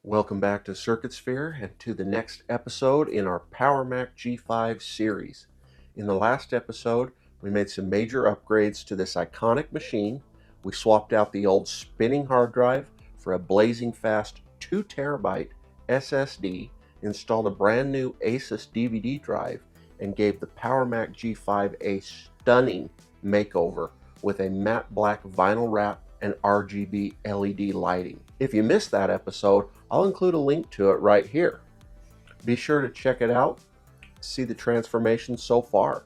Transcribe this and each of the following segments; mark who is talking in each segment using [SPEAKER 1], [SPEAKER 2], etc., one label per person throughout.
[SPEAKER 1] Welcome back to CircuitSphere and to the next episode in our PowerMac G5 series. In the last episode, we made some major upgrades to this iconic machine. We swapped out the old spinning hard drive for a blazing fast 2 terabyte SSD, installed a brand new Asus DVD drive, and gave the PowerMac G5 a stunning makeover with a matte black vinyl wrap and RGB LED lighting. If you missed that episode, I'll include a link to it right here. Be sure to check it out, see the transformation so far.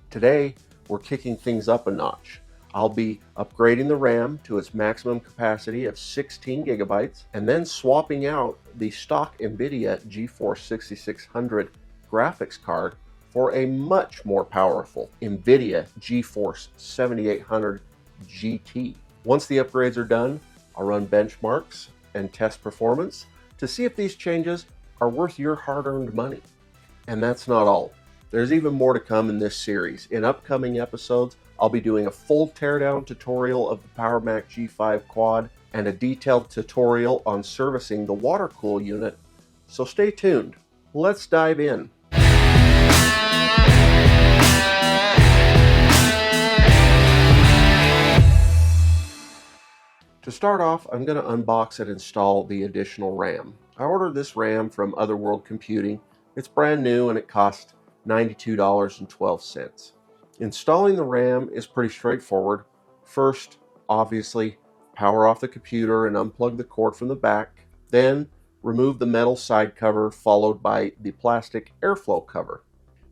[SPEAKER 1] Today, we're kicking things up a notch. I'll be upgrading the RAM to its maximum capacity of 16 gigabytes and then swapping out the stock NVIDIA GeForce 6600 graphics card for a much more powerful NVIDIA GeForce 7800 GT. Once the upgrades are done, I'll run benchmarks and test performance to see if these changes are worth your hard-earned money. And that's not all. There's even more to come in this series. In upcoming episodes, I'll be doing a full teardown tutorial of the PowerMac G5 Quad and a detailed tutorial on servicing the water cool unit. So stay tuned. Let's dive in. To start off, I'm going to unbox and install the additional RAM. I ordered this RAM from Otherworld Computing. It's brand new and it cost $92.12. Installing the RAM is pretty straightforward. First, obviously, power off the computer and unplug the cord from the back. Then, remove the metal side cover followed by the plastic airflow cover.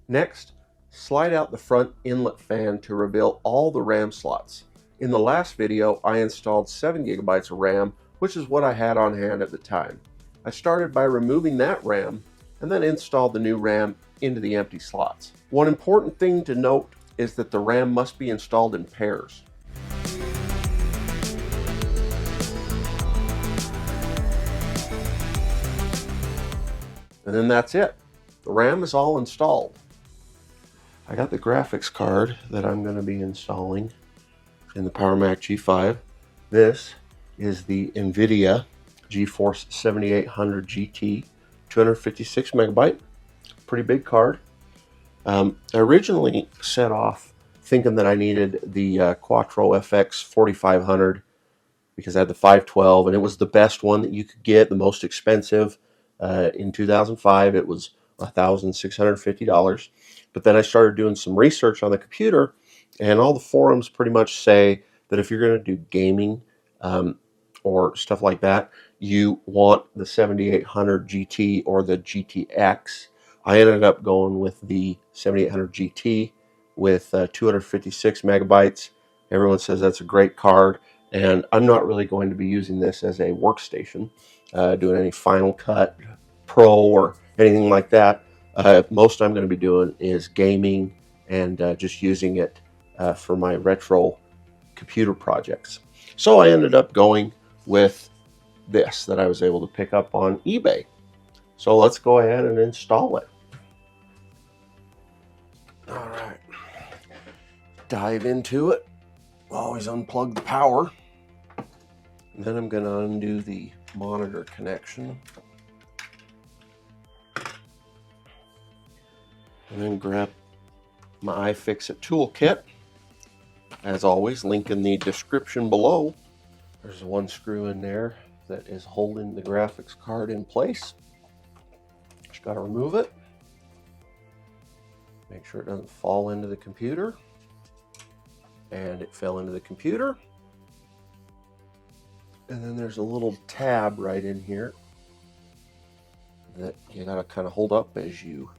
[SPEAKER 1] Next, slide out the front inlet fan to reveal all the RAM slots. In the last video, I installed 7 gigabytes of RAM, which is what I had on hand at the time. I started by removing that RAM and then installed the new RAM into the empty slots. One important thing to note is that the RAM must be installed in pairs. And then that's it. The RAM is all installed. I got the graphics card that I'm going to be installing in the PowerMac G5. This is the NVIDIA GeForce 7800 GT, 256 megabyte, pretty big card. I originally set off thinking that I needed the Quattro FX 4500 because I had the 512 and it was the best one that you could get, the most expensive. In 2005 it was $1,650, but then I started doing some research on the computer, and all the forums pretty much say that if you're going to do gaming or stuff like that, you want the 7800 GT or the GTX. I ended up going with the 7800 GT with 256 megabytes. Everyone says that's a great card, and I'm not really going to be using this as a workstation, doing any Final Cut Pro or anything like that. Most I'm going to be doing is gaming and just using it for my retro computer projects. So I ended up going with this that I was able to pick up on eBay. So let's go ahead and install it. All right, dive into it. Always unplug the power. And then I'm going to undo the monitor connection. And then grab my iFixit toolkit. As always, link in the description below. There's one screw in there that is holding the graphics card in place. Just got to remove it. Make sure it doesn't fall into the computer. And it fell into the computer. And then there's a little tab right in here that you got to kind of hold up as you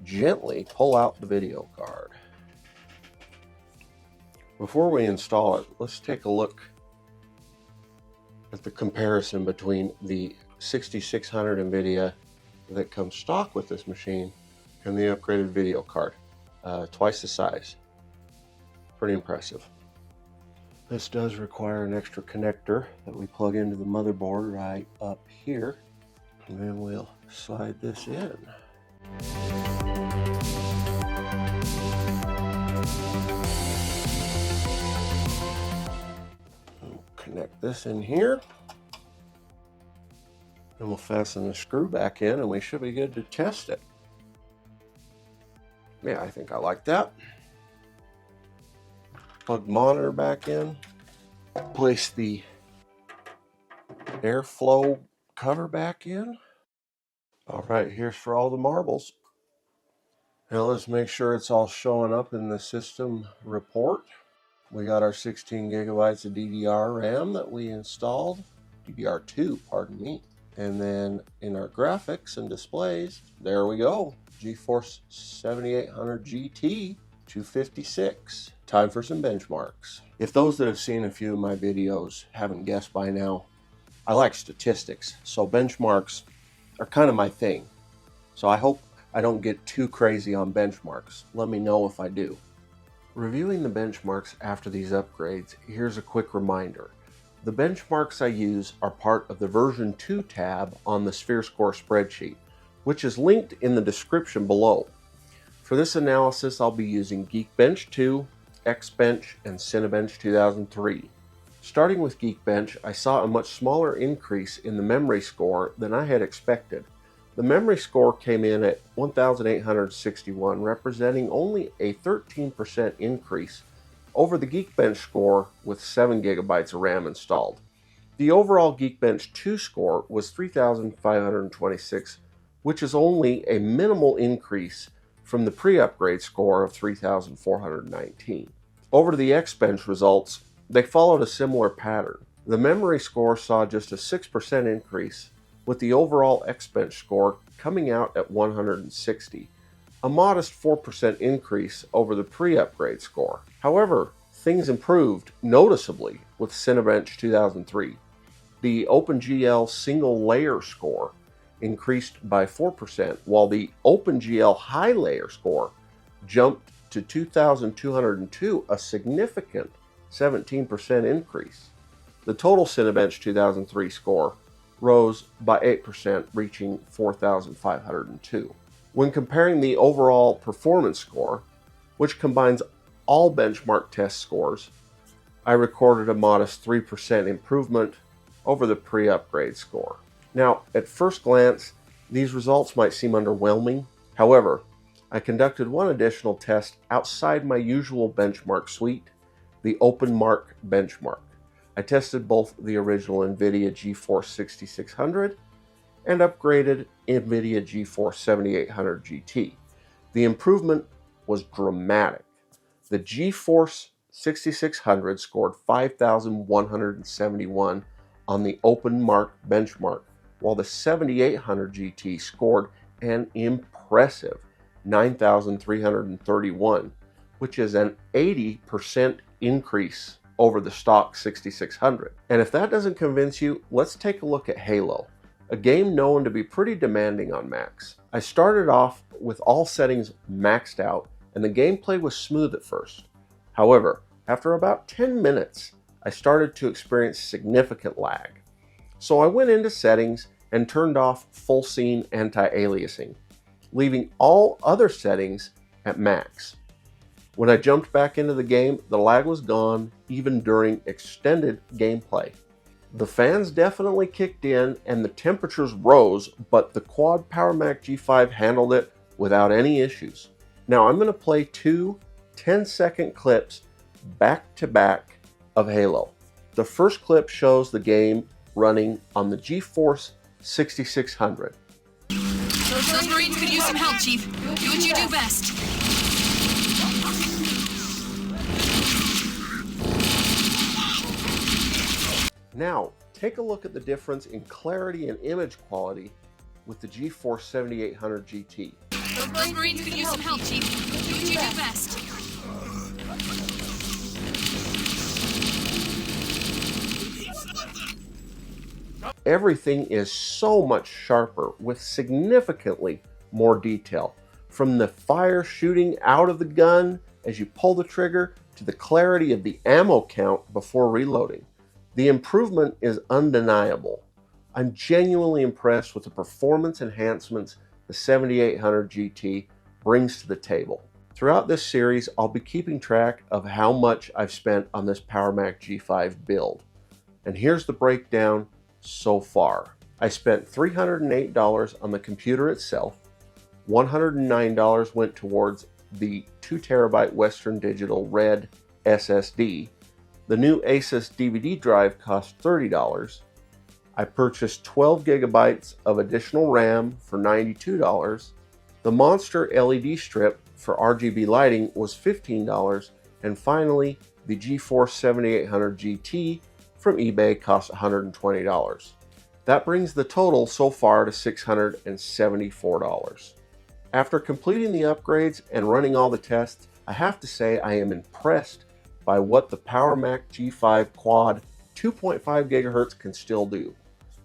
[SPEAKER 1] gently pull out the video card. Before we install it, let's take a look at the comparison between the 6600 NVIDIA that comes stock with this machine and the upgraded video card. Twice the size. Pretty impressive. This does require an extra connector that we plug into the motherboard right up here. And then we'll slide this in. Connect this in here. And we'll fasten the screw back in and we should be good to test it. Yeah, I think I like that. Plug monitor back in. Place the airflow cover back in. All right, here's for all the marbles. Now let's make sure it's all showing up in the system report. We got our 16 gigabytes of DDR RAM that we installed. DDR2, pardon me. And then in our graphics and displays, there we go. GeForce 7800 GT 256. Time for some benchmarks. If those that have seen a few of my videos haven't guessed by now, I like statistics, so benchmarks are kind of my thing. So I hope I don't get too crazy on benchmarks. Let me know if I do. Reviewing the benchmarks after these upgrades, here's a quick reminder. The benchmarks I use are part of the version 2 tab on the SphereScore spreadsheet, which is linked in the description below. For this analysis, I'll be using Geekbench 2, Xbench, and Cinebench 2003. Starting with Geekbench, I saw a much smaller increase in the memory score than I had expected. The memory score came in at 1,861, representing only a 13% increase over the Geekbench score with 7 gigabytes of RAM installed. The overall Geekbench 2 score was 3,526, which is only a minimal increase from the pre-upgrade score of 3,419. Over to the Xbench results, they followed a similar pattern. The memory score saw just a 6% increase, with the overall Xbench score coming out at 160, a modest 4% increase over the pre-upgrade score. However, things improved noticeably with Cinebench 2003. The OpenGL single layer score increased by 4%, while the OpenGL high layer score jumped to 2,202, a significant 17% increase. The total Cinebench 2003 score rose by 8%, reaching 4,502. When comparing the overall performance score, which combines all benchmark test scores, I recorded a modest 3% improvement over the pre-upgrade score. Now, at first glance, these results might seem underwhelming. However, I conducted one additional test outside my usual benchmark suite, the OpenMark benchmark. I tested both the original NVIDIA GeForce 6600 and upgraded NVIDIA GeForce 7800 GT. The improvement was dramatic. The GeForce 6600 scored 5,171 on the OpenMark benchmark, while the 7800 GT scored an impressive 9,331, which is an 80% increase over the stock 6600. And if that doesn't convince you, let's take a look at Halo, a game known to be pretty demanding on Macs. I started off with all settings maxed out, and the gameplay was smooth at first. However, after about 10 minutes, I started to experience significant lag. So I went into settings and turned off full scene anti-aliasing, leaving all other settings at max. When I jumped back into the game, the lag was gone, even during extended gameplay. The fans definitely kicked in and the temperatures rose, but the quad PowerMac G5 handled it without any issues. Now I'm going to play two 10-second clips back to back of Halo. The first clip shows the game running on the GeForce 6600.
[SPEAKER 2] Those Marines could use some help, Chief. Do what you do best.
[SPEAKER 1] Now, take a look at the difference in clarity and image quality with the GeForce 7800 GT.
[SPEAKER 2] Those Marines could use some help, Chief. Do what you do best.
[SPEAKER 1] Everything is so much sharper with significantly more detail. From the fire shooting out of the gun as you pull the trigger to the clarity of the ammo count before reloading. The improvement is undeniable. I'm genuinely impressed with the performance enhancements the 7800 GT brings to the table. Throughout this series, I'll be keeping track of how much I've spent on this PowerMac G5 build. And here's the breakdown so far. I spent $308 on the computer itself. $109 went towards the 2TB Western Digital Red SSD. The new Asus DVD drive cost $30. I purchased 12 gigabytes of additional RAM for $92. The Monster LED strip for RGB lighting was $15. And finally, the GeForce 7800 GT from eBay cost $120. That brings the total so far to $674. After completing the upgrades and running all the tests, I have to say I am impressed by what the PowerMac G5 Quad 2.5 GHz can still do.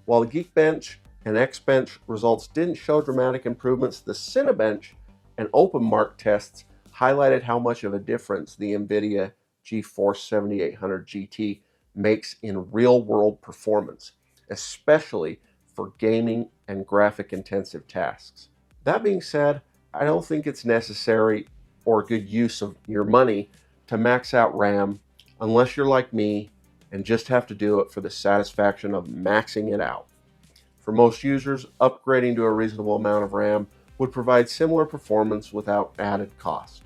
[SPEAKER 1] While the Geekbench and Xbench results didn't show dramatic improvements, the Cinebench and OpenMark tests highlighted how much of a difference the NVIDIA GeForce 7800 GT makes in real-world performance, especially for gaming and graphic-intensive tasks. That being said, I don't think it's necessary or good use of your money to max out RAM unless you're like me and just have to do it for the satisfaction of maxing it out. For most users, upgrading to a reasonable amount of RAM would provide similar performance without added cost.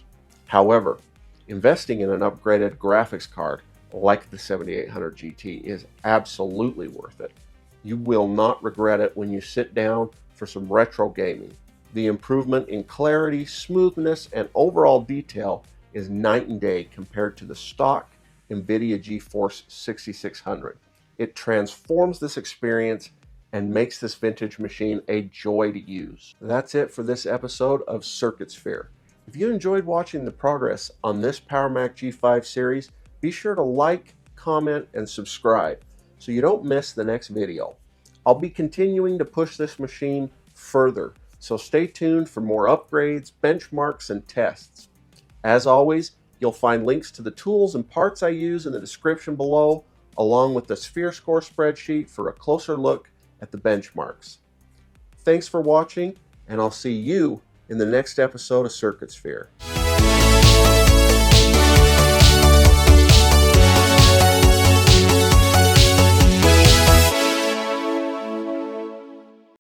[SPEAKER 1] However, investing in an upgraded graphics card like the 7800 GT is absolutely worth it. You will not regret it when you sit down for some retro gaming. The improvement in clarity, smoothness, and overall detail is night and day compared to the stock NVIDIA GeForce 6600. It transforms this experience and makes this vintage machine a joy to use. That's it for this episode of CircuitSphere. If you enjoyed watching the progress on this PowerMac G5 series, be sure to like, comment, and subscribe so you don't miss the next video. I'll be continuing to push this machine further, so stay tuned for more upgrades, benchmarks, and tests. As always, you'll find links to the tools and parts I use in the description below, along with the SphereScore spreadsheet for a closer look at the benchmarks. Thanks for watching, and I'll see you in the next episode of CircuitSphere.